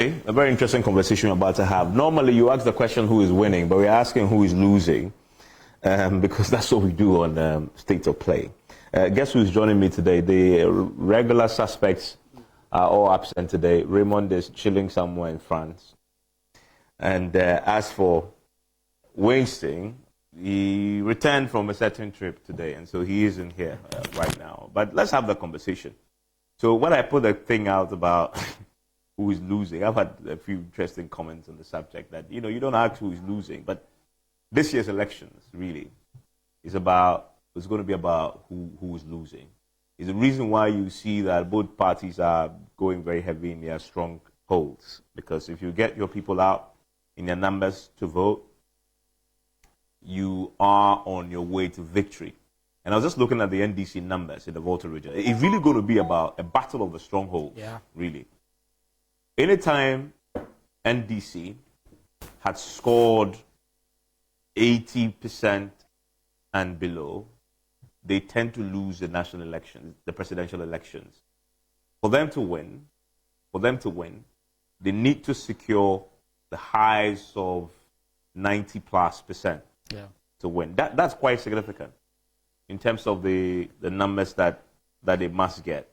A very interesting conversation we're about to have. Normally, you ask the question who is winning, but we're asking who is losing, because that's what we do on State of Play. Guess who's joining me today? The regular suspects are all absent today. Raymond is chilling somewhere in France. And as for Winston, he returned from a certain trip today, and so he isn't here right now. But let's have the conversation. So when I put the thing out about who is losing, I've had a few interesting comments on the subject that, you don't ask who is losing, but this year's elections, really, it's going to be about who is losing. It's the reason why you see that both parties are going very heavy in their strongholds, because if you get your people out in their numbers to vote, you are on your way to victory. And I was just looking at the NDC numbers in the Volta region. It's really going to be about a battle of the strongholds, really. Anytime NDC had scored 80% and below, they tend to lose the national elections, the presidential elections. For them to win, they need to secure the highs of 90+% to win. That's quite significant in terms of the numbers that they must get.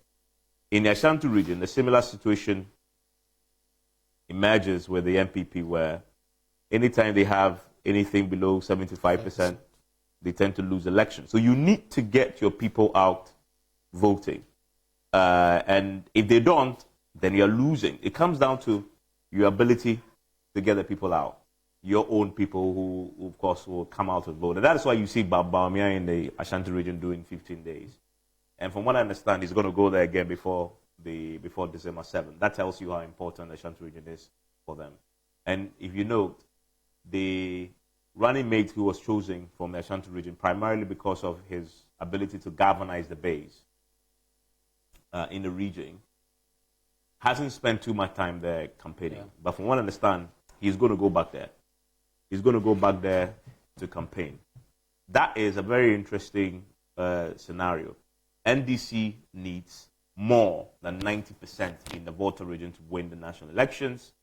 In the Ashanti region, a similar situation emerges with the MPP, where anytime they have anything below 75%, they tend to lose elections. So you need to get your people out voting. And if they don't, then you're losing. It comes down to your ability to get the people out. Your own people who of course, will come out and vote. And that's why you see Bawumia in the Ashanti region doing 15 days. And from what I understand, he's going to go there again before December 7th. That tells you how important the Ashanti region is for them. And if you note, the running mate who was chosen from the Ashanti region, primarily because of his ability to galvanize the base in the region, hasn't spent too much time there campaigning. But from what I understand, he's going to go back there. He's going to go back there to campaign. That is a very interesting scenario. NDC needs more than 90% in the Volta region to win the national elections.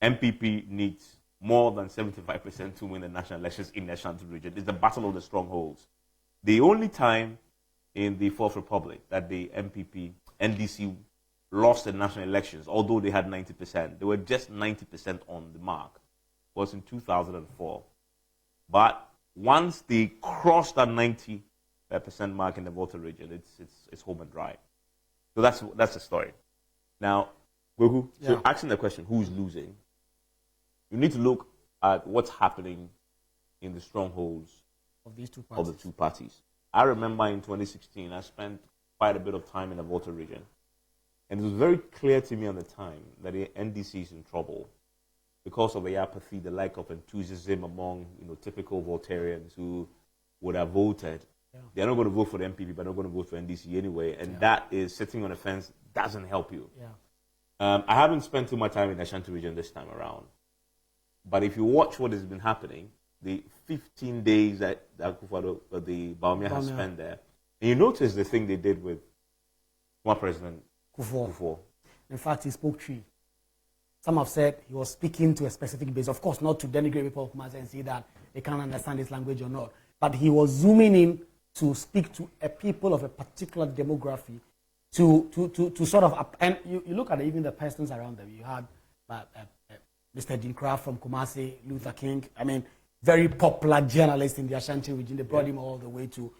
MPP needs more than 75% to win the national elections in the Ashanti region. It's the battle of the strongholds. The only time in the Fourth Republic that the NDC lost the national elections, although they had 90%, they were just 90% on the mark, was in 2004. But once they crossed that 90% mark in the Volta region, it's home and dry. So that's the story. Now, Kwaku, so asking the question, who's losing? You need to look at what's happening in the strongholds of these two of the two parties. I remember in 2016, I spent quite a bit of time in the Volta region, and it was very clear to me at the time that the NDC is in trouble because of the apathy, the lack of enthusiasm among typical Voltarians who would have voted. They're not going to vote for the MPP, but they're going to vote for NDC anyway, and that is sitting on the fence doesn't help you. I haven't spent too much time in the Ashanti region this time around, but if you watch what has been happening, the 15 days that the Bawumia has spent there, and you notice the thing they did with former President Kufuor. In fact, he spoke tree. Some have said he was speaking to a specific base. Of course, not to denigrate people of Mensah and say that they can't understand this language or not. But he was zooming in to speak to a people of a particular demography to sort of, and you look at even the persons around them. You had Mr. Dinkra from Kumasi, Luther King. I mean, very popular journalist in the Ashanti region. They brought him all the way to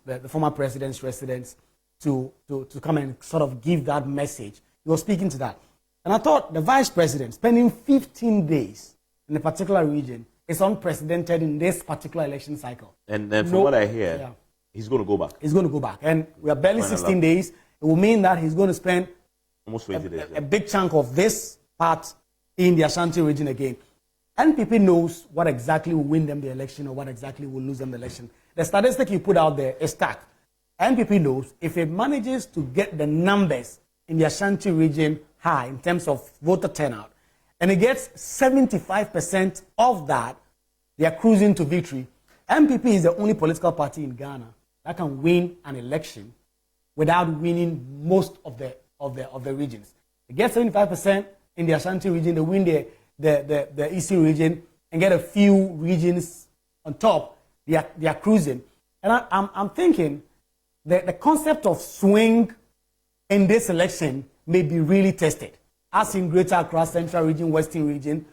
the former president's residence to come and sort of give that message. He was speaking to that. And I thought the vice president spending 15 days in a particular region is unprecedented in this particular election cycle. And from what I hear, he's going to go back. He's going to go back. And we are barely 16 days. It will mean that he's going to spend almost 20 days. A big chunk of this part in the Ashanti region again. NPP knows what exactly will win them the election or what exactly will lose them the election. The statistic you put out there is stacked. NPP knows if it manages to get the numbers in the Ashanti region high in terms of voter turnout, and it gets 75% of that, they are cruising to victory. NPP is the only political party in Ghana that can win an election without winning most of the regions. It gets 75% in the Ashanti region, they win the eastern region, and get a few regions on top. They are cruising. And I'm thinking that the concept of swing in this election may be really tested. As in Greater Accra, Central Region, Western Region,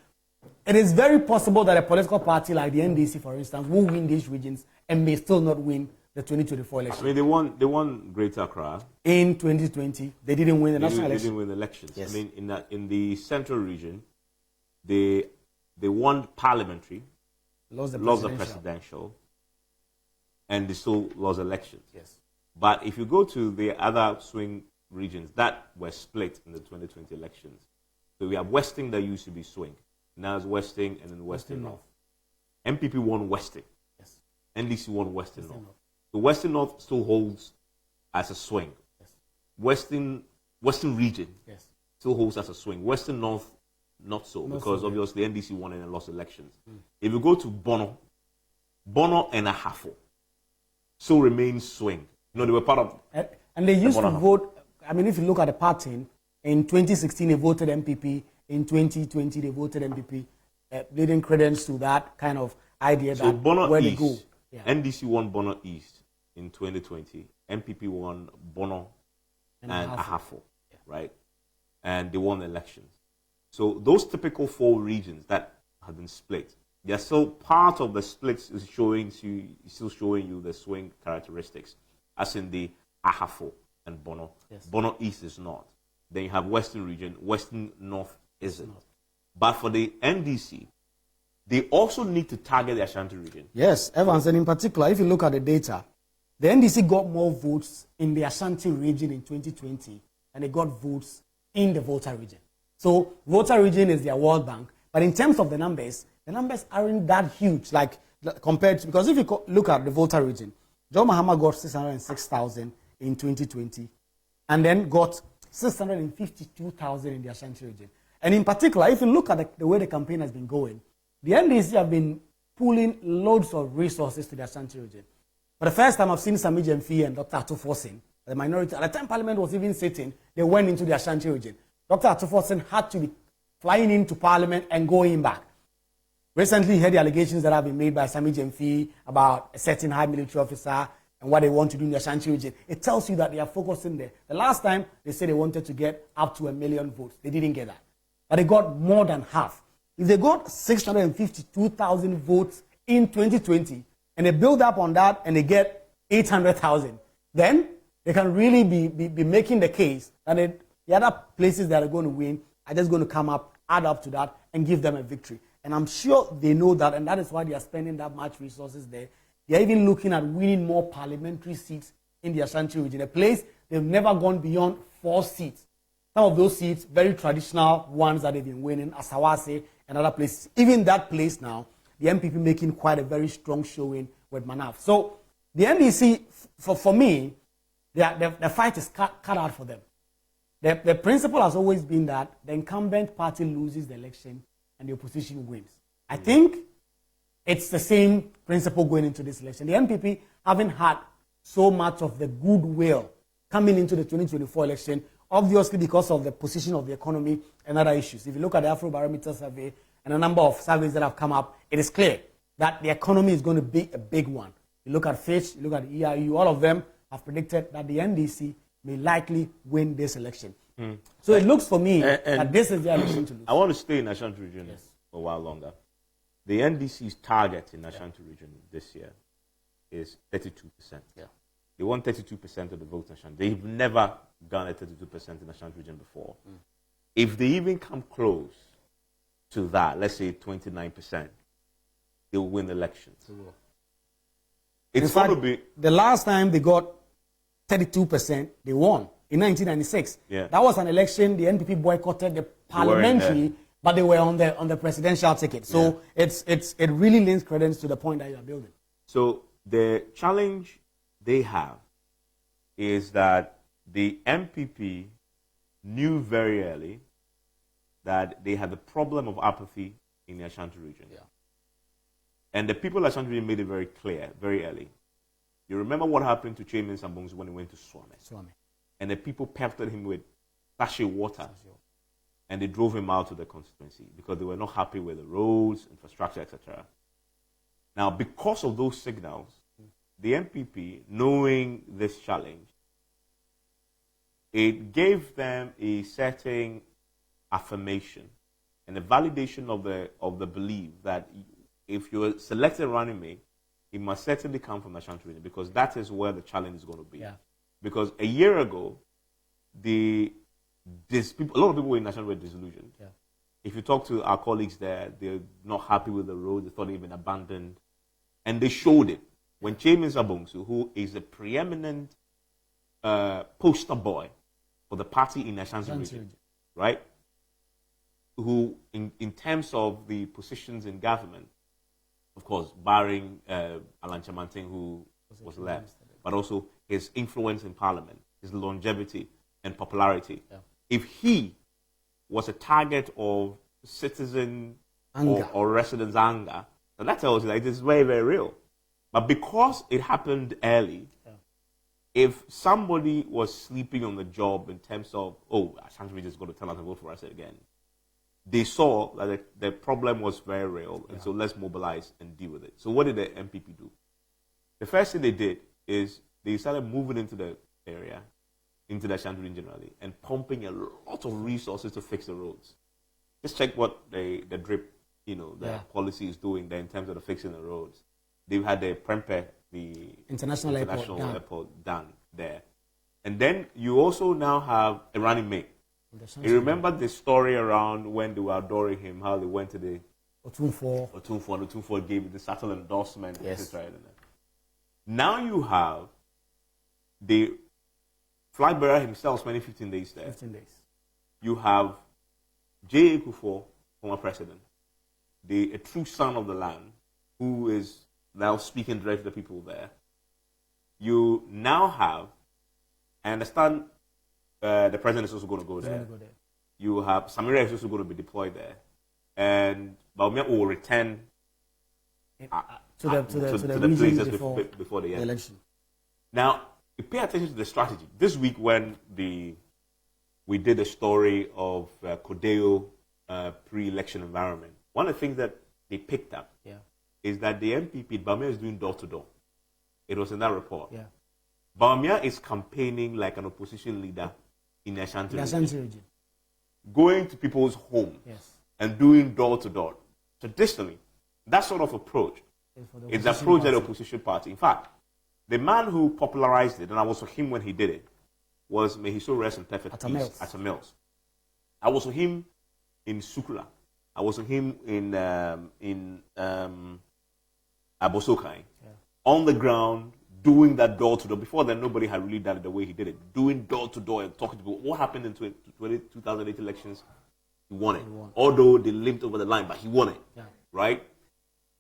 it is very possible that a political party like the NDC, for instance, will win these regions and may still not win the 2024 election. I mean, they won Greater Accra. In 2020, they didn't win the national election. They didn't win the elections. Yes. I mean, in the Central Region, they won parliamentary, lost the presidential, and they still lost elections. Yes. But if you go to the other swing regions that were split in the 2020 elections, so we have Western that used to be swing. Now it's Western and then Western North. MPP won Western. Yes. NDC won Western North. The Western North still holds as a swing. Yes. Western region still holds as a swing. Western North, not so, because obviously NDC won and lost elections. If you go to Bono and Ahafo still remains swing. You know, they were part of... And they used to vote, I mean, if you look at the pattern, in 2016 they voted MPP, in 2020 they voted MPP, leading credence to that kind of idea that Bono where East, they go. Yeah. NDC won Bono East in 2020. MPP won Bono and Ahafo, right? And they won the elections. So those typical four regions that have been split, they're still part of the splits is still showing you the swing characteristics, as in the Ahafo and Bono. Yes. Bono East is not. Then you have Western region, Western North isn't. But for the NDC, they also need to target the Ashanti region. Yes, Evans, and in particular, if you look at the data, the NDC got more votes in the Ashanti region in 2020 and they got votes in the Volta region. So Volta region is their World Bank, but in terms of the numbers aren't that huge, like compared to, because if you look at the Volta region, John Mahama got 606,000 in 2020 and then got 652,000 in the Ashanti region. And in particular, if you look at the way the campaign has been going, the NDC have been pulling loads of resources to the Ashanti region. For the first time, I've seen Sami Jemfi and Dr. Atuforsen, the minority, at the time Parliament was even sitting, they went into the Ashanti region. Dr. Atuforsen had to be flying into Parliament and going back. Recently, you heard the allegations that have been made by Sami Jemfi about a certain high military officer and what they want to do in the Ashanti region. It tells you that they are focusing there. The last time, they said they wanted to get up to 1 million votes. They didn't get that. But they got more than half. If they got 652,000 votes in 2020, and they build up on that and they get 800,000, then they can really be making the case that the other places that are going to win are just going to come up, add up to that, and give them a victory. And I'm sure they know that, and that is why they are spending that much resources there. They are even looking at winning more parliamentary seats in the Ashanti region, a place they've never gone beyond 4 seats. Some of those seats, very traditional ones that they've been winning, Asawase and other places. Even that place now, the MPP making quite a very strong showing with Manaf. So the NDC, for me, the fight is cut out for them. The principle has always been that the incumbent party loses the election and the opposition wins. I think it's the same principle going into this election. The NPP haven't had so much of the goodwill coming into the 2024 election, obviously because of the position of the economy and other issues. If you look at the Afrobarometer survey and a number of surveys that have come up, it is clear that the economy is going to be a big one. You look at Fitch, you look at the EIU, all of them have predicted that the NDC may likely win this election. So it looks for me that this is the election to lose. I want to stay in Ashanti region for a while longer. The NDC's target in Ashanti region this year is 32%. Yeah. They won 32% of the votes in Ashanti. They've never garnered 32% in Ashanti region before. If they even come close to that, let's say 29%, they will win the elections. It's going to be... The last time they got 32%, they won in 1996. Yeah. That was an election. The NPP boycotted the parliamentary, but they were on the presidential ticket. So it really lends credence to the point that you are building. So the challenge they have is that the MPP knew very early that they had the problem of apathy in the Ashanti region. Yeah. And the people of Ashanti region made it very clear, very early. You remember what happened to Chairman Sambongs when he went to Swami? Swami. And the people pelted him with sachet water and they drove him out of the constituency because they were not happy with the roads, infrastructure, etc. Now, because of those signals, the MPP, knowing this challenge, it gave them a certain affirmation and a validation of the belief that if you're selected running mate, it must certainly come from the Ashanti region, because that is where the challenge is going to be. Yeah. Because a year ago, a lot of people in Ashanti were disillusioned. Yeah. If you talk to our colleagues there, they're not happy with the road. They thought they'd been abandoned. And they showed it. When Mensah, who is a preeminent poster boy for the party in Ashanti region, right? Who, in terms of the positions in government, of course, barring Alan Chamantin, who was left, but also his influence in parliament, his longevity and popularity. Yeah. If he was a target of citizen or residents' anger, then that tells you that it is very, very real. But because it happened early, if somebody was sleeping on the job in terms of, Ashanti region is going to turn out and vote for us again, they saw that the problem was very real, and so let's mobilize and deal with it. So what did the MPP do? The first thing they did is they started moving into the area, into the Ashanti region generally, and pumping a lot of resources to fix the roads. Just check what the DRIP, policy is doing there in terms of the fixing the roads. They've had the Prempeh, the International Airport done there. And then you also now have a running mate. You remember the story around when they were adoring him, how they went to the Otumfuo gave the subtle endorsement, etc. Now you have the flag bearer himself spending 15 days there. 15 days. You have J.A. Kufuor, former president, a true son of the land, who is now speaking directly to the people there. You now have, I understand, the president is also going to go there. You have Samira is also going to be deployed there, and Bawumia will return to the region just before the election. Now, you pay attention to the strategy. This week, when we did a story of Kodeo pre-election environment, one of the things that they picked up is that the MPP, Bawumia, is doing door-to-door. It was in that report. Yeah. Bawumia is campaigning like an opposition leader in the Ashanti region. Going to people's homes and doing door-to-door. Traditionally, that sort of approach is the approach of the opposition party. In fact, the man who popularized it, and I was with him when he did it, was, may he so rest in perfect peace, Atta Mills. I was with him in Sukula. I was with him in Abosokai. On the ground, doing that door-to-door. Before then, nobody had really done it the way he did it. Doing door-to-door and talking to people. What happened in 2008 elections? He won it. Although they limped over the line, but he won it. Yeah. Right?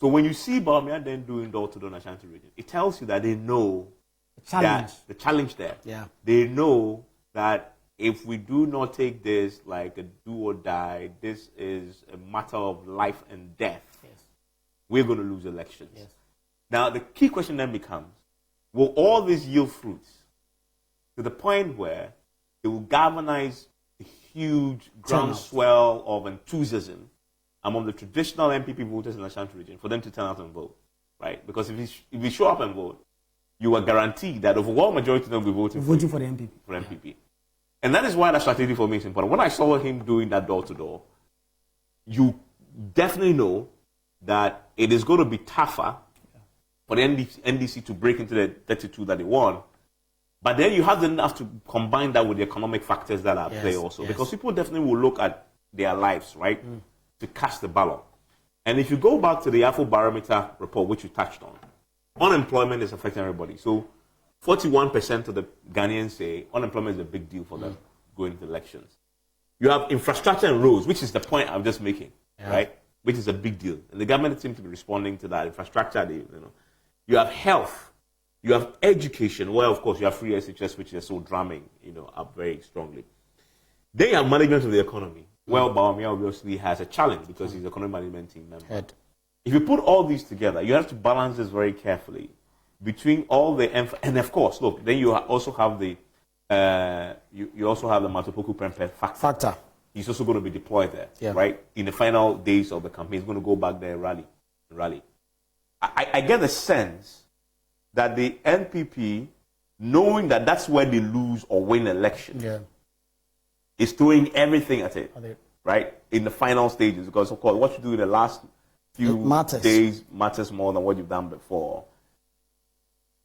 So when you see Bawumia then doing door-to-door in the Ashanti region, it tells you that they know the challenge there. Yeah. They know that if we do not take this like a do or die, this is a matter of life and death. Yes. We're going to lose elections. Yes. Now, the key question then becomes, will all this yield fruits to the point where it will galvanize a huge groundswell of enthusiasm among the traditional MPP voters in the Ashanti region for them to turn out and vote, right? Because if you show up and vote, you are guaranteed that overwhelming majority of them will be voting for the MPP. For MPP. Yeah. And that is why that strategy for me is important. When I saw him doing that door-to-door, you definitely know that it is going to be tougher for the NDC to break into the 32 that they won. But then you have to combine that with the economic factors that are at play also. Yes. Because people definitely will look at their lives, right, to cast the ballot. And if you go back to the Afrobarometer report, which you touched on, unemployment is affecting everybody. So 41% of the Ghanaians say unemployment is a big deal for them going into elections. You have infrastructure and roads, which is the point I'm just making, right, which is a big deal. And the government seems to be responding to that. Infrastructure, you have health, you have education, where of course you have free SHS, which is so drumming, up very strongly. Then you have management of the economy. Well, Bawumia obviously has a challenge because he's the economic management team member. If you put all these together, you have to balance this very carefully between all the and of course, look, then you also have the Matopoku Prempeh factor. he's also going to be deployed there, right? In the final days of the campaign, he's going to go back there and rally. I get the sense that the NPP, knowing that that's where they lose or win election, is throwing everything at it, right? In the final stages, because of course, what you do in the last few days matters more than what you've done before.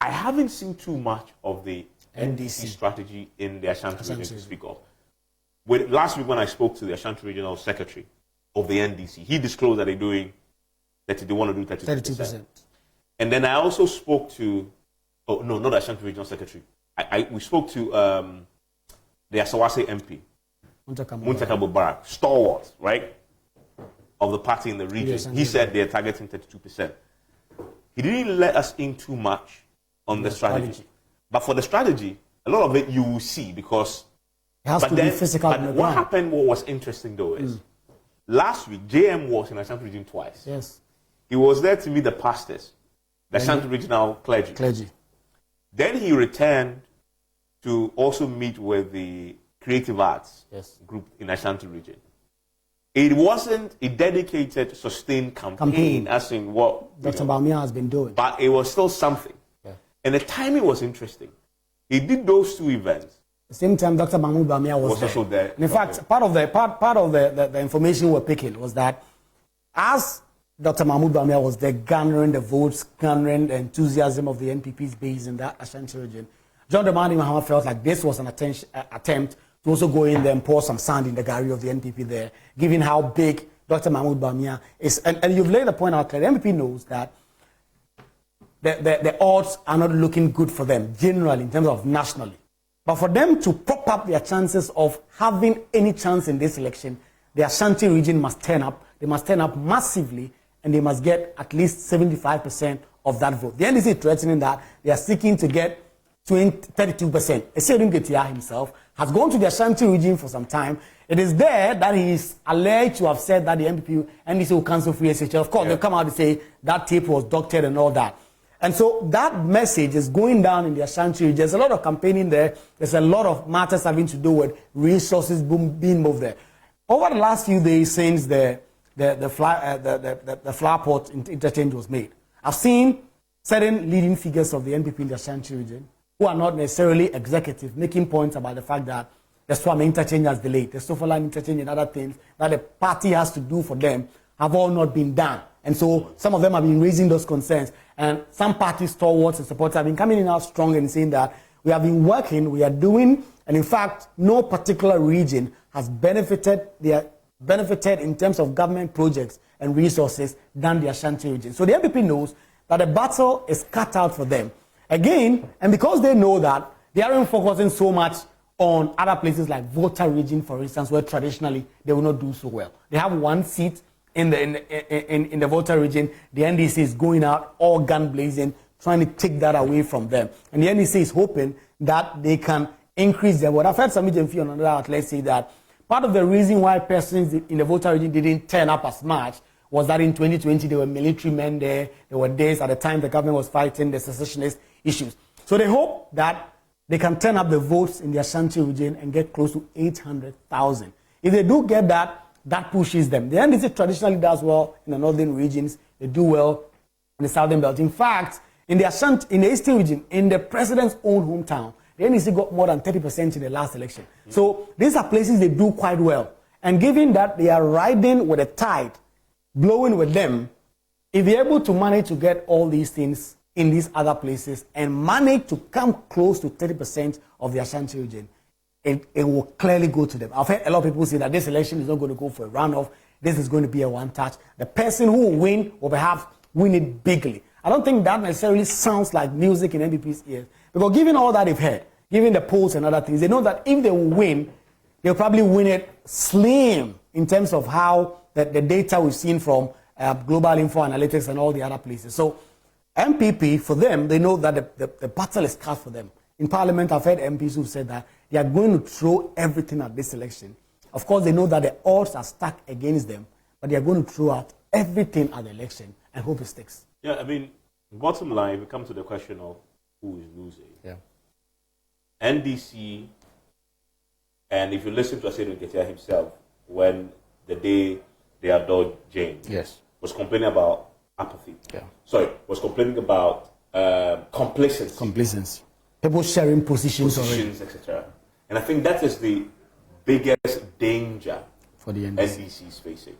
I haven't seen too much of the NDC strategy in the Ashanti region to speak of. Last week when I spoke to the Ashanti Regional Secretary of the NDC, he disclosed that they want to do 32%. And then I also spoke to, not the Ashanti Regional Secretary. We spoke to the Asawase MP, Muntaka Barak, stalwart, right, of the party in the region. He said they're targeting 32%. He didn't let us in too much on the strategy. But for the strategy, a lot of it you will see because it has to be physical. But what happened, what was interesting though is last week JM was in Ashanti region twice. Yes. He was there to meet the pastors, the Ashanti regional clergy. Then he returned to also meet with the creative arts group in Ashanti region. It wasn't a dedicated, sustained campaign as in what Dr. Bawumia has been doing. But it was still something. And the timing was interesting. He did those two events. At the same time, Dr. Mahmoud Bawumia was also there. And in fact, part of the information we're picking was that as Dr. Mahmoud Bawumia was there garnering the votes, garnering the enthusiasm of the NPP's base in that Ashanti region, John Dramani Mahama felt like this was an attempt to also go in there and pour some sand in the gallery of the NPP there, given how big Dr. Mahmoud Bawumia is. And you've laid the point out clearly. The NPP knows that the odds are not looking good for them, generally, in terms of nationally. But for them to prop up their chances of having any chance in this election, the Ashanti region must turn up. They must turn up massively, and they must get at least 75% of that vote. The NDC is threatening that they are seeking to get 32%. Esiedun Getia himself has gone to the Ashanti region for some time. It is there that he is alleged to have said that the NDC will cancel free SHL. Of course, they'll come out and say that tape was doctored and all that. And so that message is going down in the Ashanti region. There's a lot of campaigning there. There's a lot of matters having to do with resources being moved there. Over the last few days since the flower pot interchange was made, I've seen certain leading figures of the NPP in the Ashanti region who are not necessarily executive making points about the fact that the Swami interchange has delayed, the Sofaline interchange and other things that the party has to do for them have all not been done. And so some of them have been raising those concerns. And some party stalwarts and supporters have been coming in out strong and saying that we have been working, we are doing, and in fact, no particular region has benefited in terms of government projects and resources than the Ashanti region. So the NPP knows that the battle is cut out for them. Again, and because they know that, they aren't focusing so much on other places like Volta region, for instance, where traditionally they will not do so well. They have one seat in the Volta region. The NDC is going out all gun blazing, trying to take that away from them. And the NDC is hoping that they can increase their vote. I've heard some Gemfi on another outlet say that part of the reason why persons in the Volta region didn't turn up as much was that in 2020 there were military men there. There were days at the time the government was fighting the secessionist issues. So they hope that they can turn up the votes in the Ashanti region and get close to 800,000. If they do get that, that pushes them. The NDC traditionally does well in the northern regions. They do well in the southern belt. In fact, in the eastern region, in the president's own hometown, the NDC got more than 30% in the last election. So these are places they do quite well. And given that they are riding with a tide, blowing with them, if they're able to manage to get all these things in these other places and manage to come close to 30% of the Ashanti region, it will clearly go to them. I've heard a lot of people say that this election is not going to go for a runoff. This is going to be a one-touch. The person who will win will perhaps win it bigly. I don't think that necessarily sounds like music in NPP's ears. Because given all that they've heard, given the polls and other things, they know that if they will win, they'll probably win it slim in terms of how the data we've seen from Global Info Analytics and all the other places. So MPP, for them, they know that the battle is cast for them. In Parliament, I've heard MPs who said that they are going to throw everything at this election. Of course, they know that the odds are stacked against them, but they are going to throw out everything at the election and hope it sticks. Yeah, I mean, bottom line, we come to the question of who is losing. Yeah. NDC, and if you listen to Asante himself, when the day they adored Jane was complaining about apathy. Sorry, was complaining about complacency. People sharing positions etc. And I think that is the biggest danger for the NDC is facing.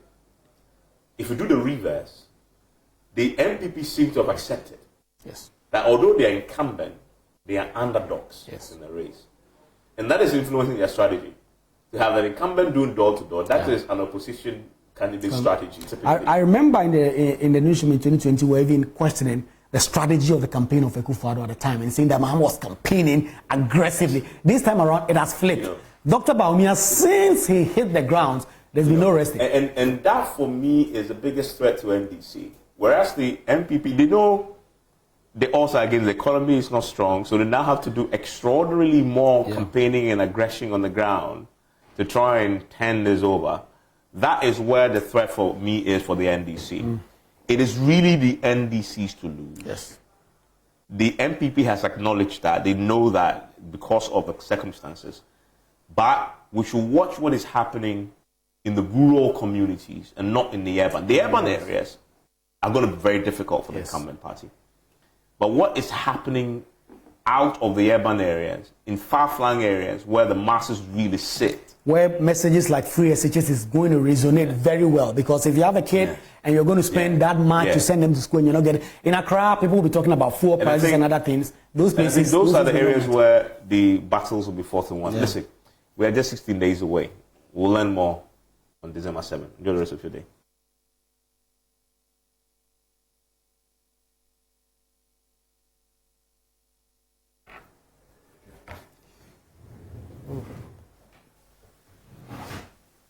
If you do the reverse, the MPP seem to have accepted that although they are incumbent, they are underdogs in the race. And that is influencing their strategy. To have an incumbent doing door-to-door, that is an opposition candidate strategy. I remember in the newsroom in 2020, we were even questioning the strategy of the campaign of Akufo-Addo at the time and saying that Mahama was campaigning aggressively. This time around, it has flipped. Dr. Bawumia, since he hit the ground, there's been no resting. And that, for me, is the biggest threat to NDC. Whereas the MPP, they know they also, again, the economy is not strong, so they now have to do extraordinarily more campaigning and aggression on the ground to try and turn this over. That is where the threat for me is for the NDC. It is really the NDCs to lose. The MPP has acknowledged that. They know that because of the circumstances. But we should watch what is happening in the rural communities and not in the urban. The urban areas are going to be very difficult for the incumbent party. But what is happening out of the urban areas, in far-flung areas where the masses really sit, where messages like free SHS is going to resonate very well, because if you have a kid and you're going to spend that much to send them to school and you're not getting... In Accra, people will be talking about fuel prices and other things. Those places... Those are the areas where the battles will be fought and won. Listen, we are just 16 days away. We'll learn more on December 7th. Enjoy the rest of your day.